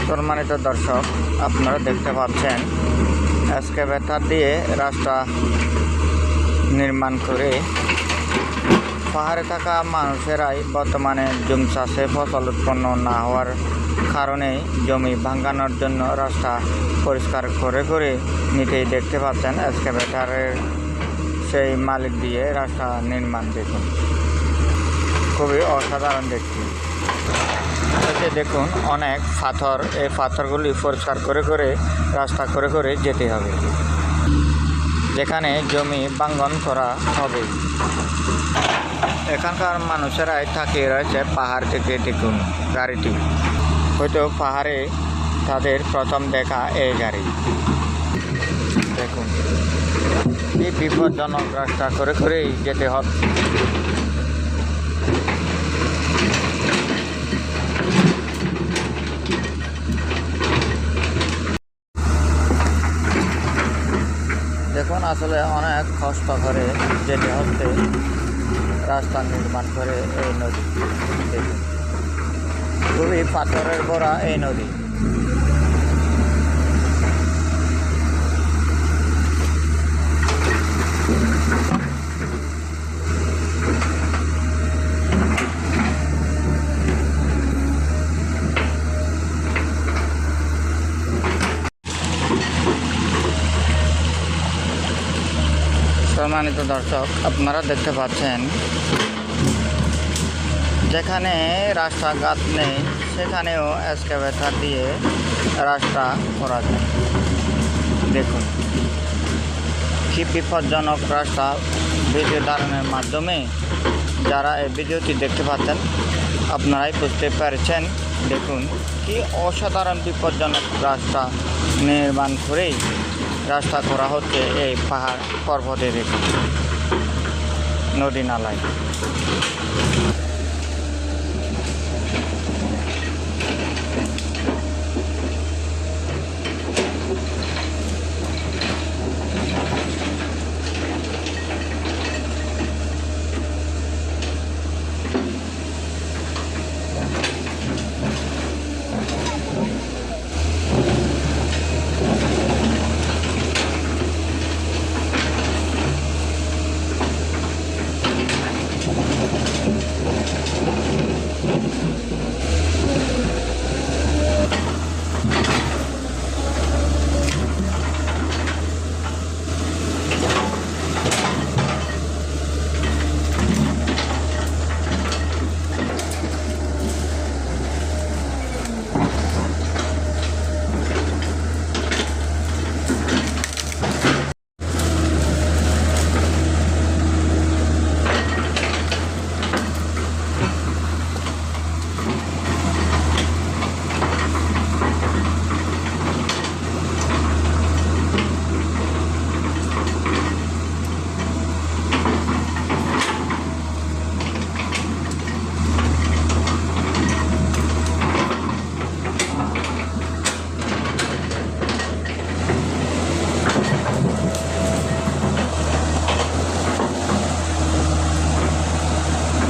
সম্মানিত দর্শক, আপনারা দেখতে পাচ্ছেন এক্সকাভেটর দিয়ে রাস্তা নির্মাণ করে পাহাড়ে থাকা মানুষেরাই বর্তমানে জুম চাষে ফসল উৎপন্ন না হওয়ার কারণে জমি ভাঙানোর জন্য রাস্তা পরিষ্কার করে নিতেই দেখতে পাচ্ছেন এক্সকাভেটরের সেই মালিক দিয়ে রাস্তা নির্মাণ। দেখুন, খুবই অসাধারণ দেখতে। দেখুন অনেক পাথর, এই পাথরগুলি পরিষ্কার করে রাস্তা করে যেতে হবে, যেখানে জমি ভাঙন করা হবে। এখানকার মানুষেরাই তাকিয়ে রয়েছে পাহাড় থেকে। দেখুন গাড়িটি, হয়তো পাহাড়ে তাদের প্রথম দেখা এই গাড়ি। দেখুন এই বিপজ্জনক রাস্তা করেই যেতে হবে। দেখুন আসলে অনেক কষ্ট করে যেতে হচ্ছে রাস্তা নির্মাণ করে এই নদী। দেখুন খুবই পাথরের ভরা এই নদী। সম্মানিত দর্শক, আপনারা দেখতে পাচ্ছেন যেখানে রাস্তাঘাট নেই সেখানেও এক্সকাভেটর দিয়ে রাস্তা করা যায়। দেখুন কি বিপজ্জনক রাস্তা। ভিডিও ধারণের মাধ্যমে যারা এই ভিডিওটি দেখতে পাচ্ছেন আপনারাই বুঝতে পেরেছেন। দেখুন কি অসাধারণ বিপজ্জনক রাস্তা নির্মাণ করেই রাস্তা করা হচ্ছে এই পাহাড় পর্বতের নদী নালায়।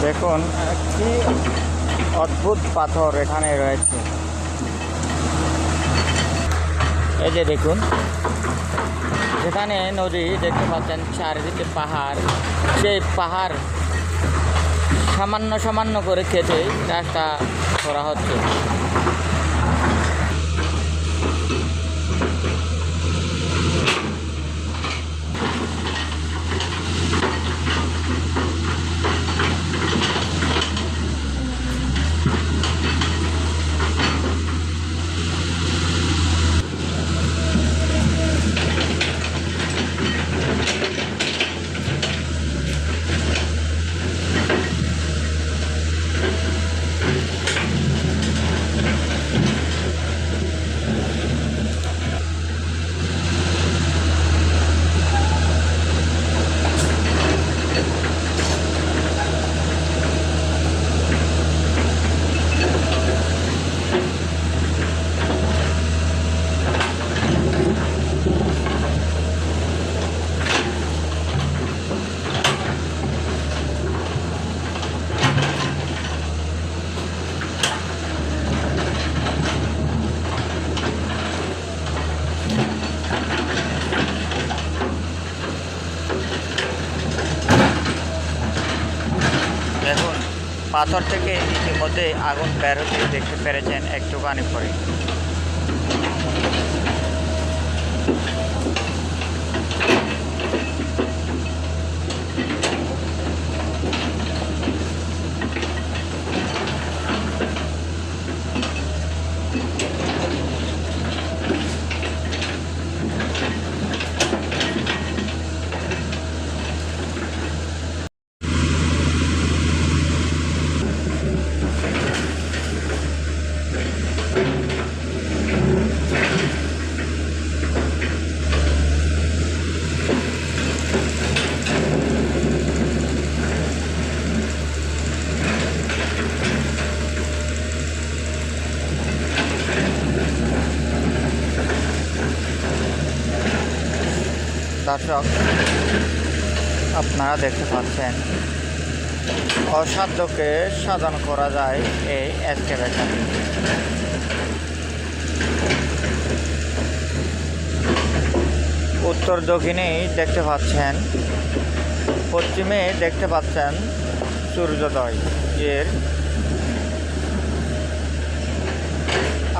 দেখুন কি অদ্ভুত পাথর এখানে রয়েছে। এই যে দেখুন যেখানে নদী দেখতে পাচ্ছেন, চারিদিকে পাহাড়। সেই পাহাড় সামান্য করে কেটে রাস্তা করা হচ্ছে। পাথর থেকে ইতিমধ্যে আগুন বের হতে দেখতে পেরেছেন একটুখানি পরে। দর্শক, আপনারা দেখতে পাচ্ছেন অসাধ্যকে সাধন করা যায় এই এক্সকাভেটর। উত্তর দক্ষিণেই দেখতে পাচ্ছেন, পশ্চিমে দেখতে পাচ্ছেন সূর্যোদয় এর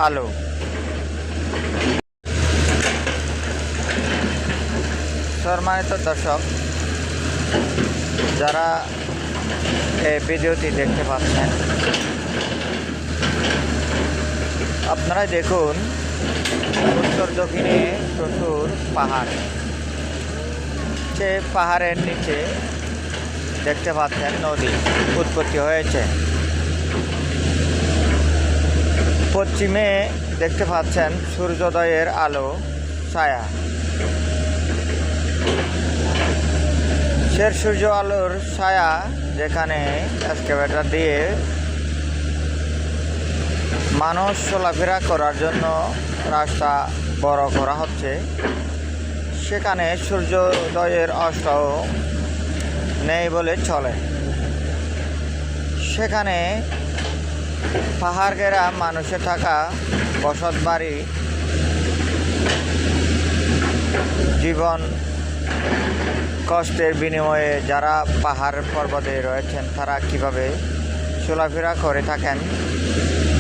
আলো। সম্মানিত দর্শক, যারা এই ভিডিওটি দেখতে পাচ্ছেন, আপনারাই দেখুন উত্তর দক্ষিণে প্রচুর পাহাড়। সে পাহাড়ের নিচে দেখতে পাচ্ছেন নদী উৎপত্তি হয়েছে। পশ্চিমে দেখতে পাচ্ছেন সূর্যোদয়ের আলো ছায়া। সে সূর্য আলোর ছায়া যেখানে এক্সকাভেটর দিয়ে মানুষ চলাফেরা করার জন্য রাস্তা বড় করা হচ্ছে, সেখানে সূর্যোদয়ের অস্ত্রও নেই বলে চলে। সেখানে পাহাড় ঘেরা মানুষের থাকা বসত বাড়ি, জীবন কষ্টের বিনিময়ে যারা পাহাড় পর্বতে রয়েছেন তারা কিভাবে চলাফেরা করে থাকেন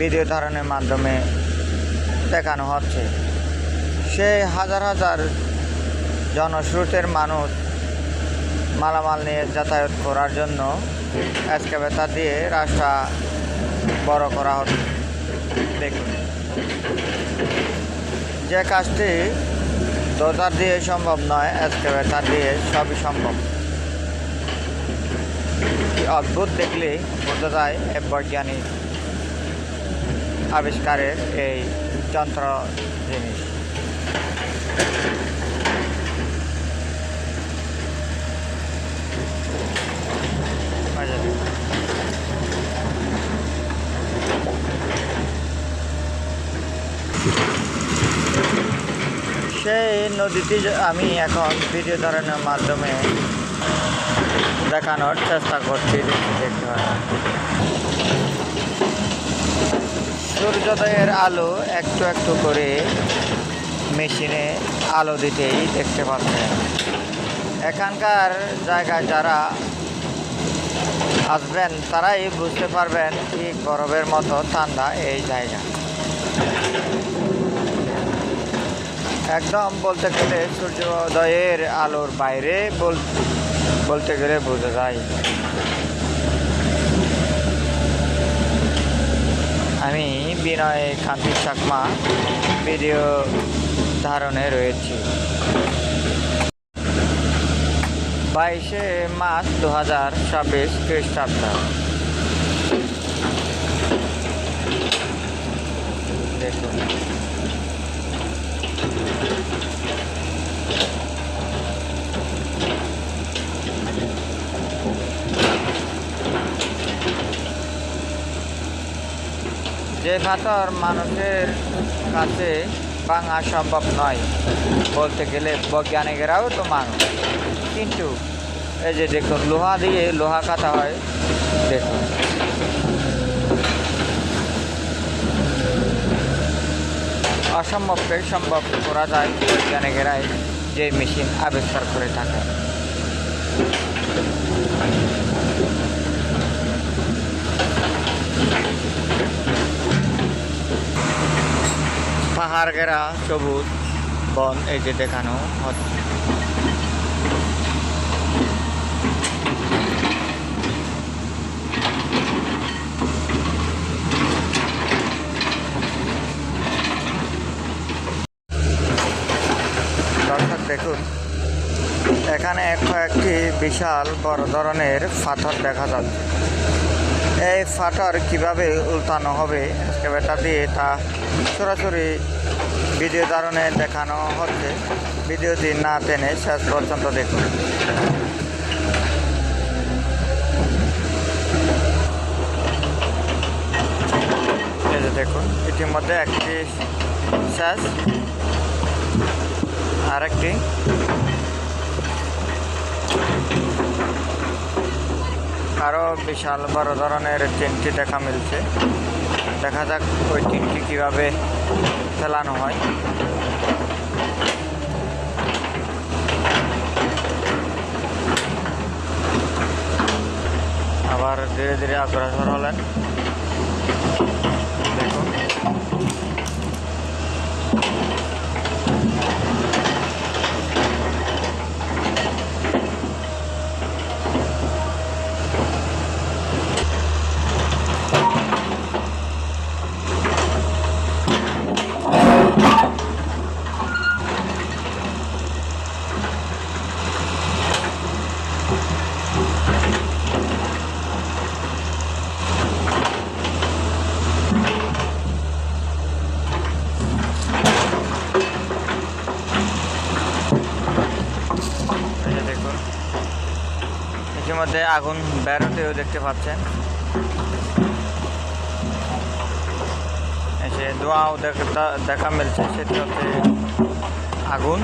ভিডিও ধারণের মাধ্যমে দেখানো হচ্ছে। সেই হাজার হাজার জনস্রোতের মানুষ মালামাল নিয়ে যাতায়াত করার জন্য এক্সকাভেটর দিয়ে রাস্তা বড় করা হচ্ছে। দেখুন, যে কাজটি ডোজার দিয়ে সম্ভব নয়, এক্সকাভেটর দিয়ে সবই সম্ভব। অদ্ভুত দেখলে বোঝা যায় বৈজ্ঞানিক আবিষ্কারের এই যন্ত্র জিনিস। সেই নদীটি আমি এখন ভিডিও ধারণের মাধ্যমে দেখানোর চেষ্টা করছি। দেখতে পাচ্ছেন সূর্যোদয়ের আলো একটু একটু করে মেশিনে আলো দিতেই দেখতে পাচ্ছেন। এখানকার জায়গায় যারা আসবেন তারাই বুঝতে পারবেন ঠিক বরফের মতো ঠান্ডা এই জায়গা। একদম বলতে গেলে সূর্যোদয়ের আলোর বাইরে বলতে গেলে বোঝা যায়। আমি বিনয় কান্তি চাকমা ভিডিও ধারণে রয়েছি। 22শে মার্চ 2026 খ্রিস্টাব্দ। দেখুন, যে পাথর মানুষের কাছে ভাঙা সম্ভব নয়, বলতে গেলে বৈজ্ঞানিকেরাও তো মানুষ, কিন্তু এই যে দেখুন লোহা দিয়ে লোহা কাটা হয়। দেখুন, অসম্ভবকে সম্ভব করা যায় বৈজ্ঞানিকেরাই যে মেশিন আবিষ্কার করে থাকে। পাহাড় ঘেরা সবুজ বন এই যে দেখানো হচ্ছে। দর্শক দেখুন, এখানে কয়েকটি বিশাল বড় ধরনের পাথর দেখা যাচ্ছে। এই পাথর কিভাবে উল্টানো হবে এক্সকাভেটর দিয়ে তা সরাসরি ভিডিও ধারণে দেখানো হচ্ছে। ভিডিওটি না টেনে শেষ পর্যন্ত দেখুন। এই যে দেখুন, ইতিমধ্যে একটি শেষ, আরেকটি আরও বিশাল বড় ধরনের তিনটি দেখা মিলছে। দেখা যাক ওই তিনটি কীভাবে ফেলানো হয়। আবার ধীরে ধীরে অগ্রসর হলেন। দেখুন, ইতিমধ্যে আগুন বেরোতেও দেখতে পাচ্ছেন। এসে ধোঁয়াও দেখা মিলছে, সেটি হচ্ছে আগুন।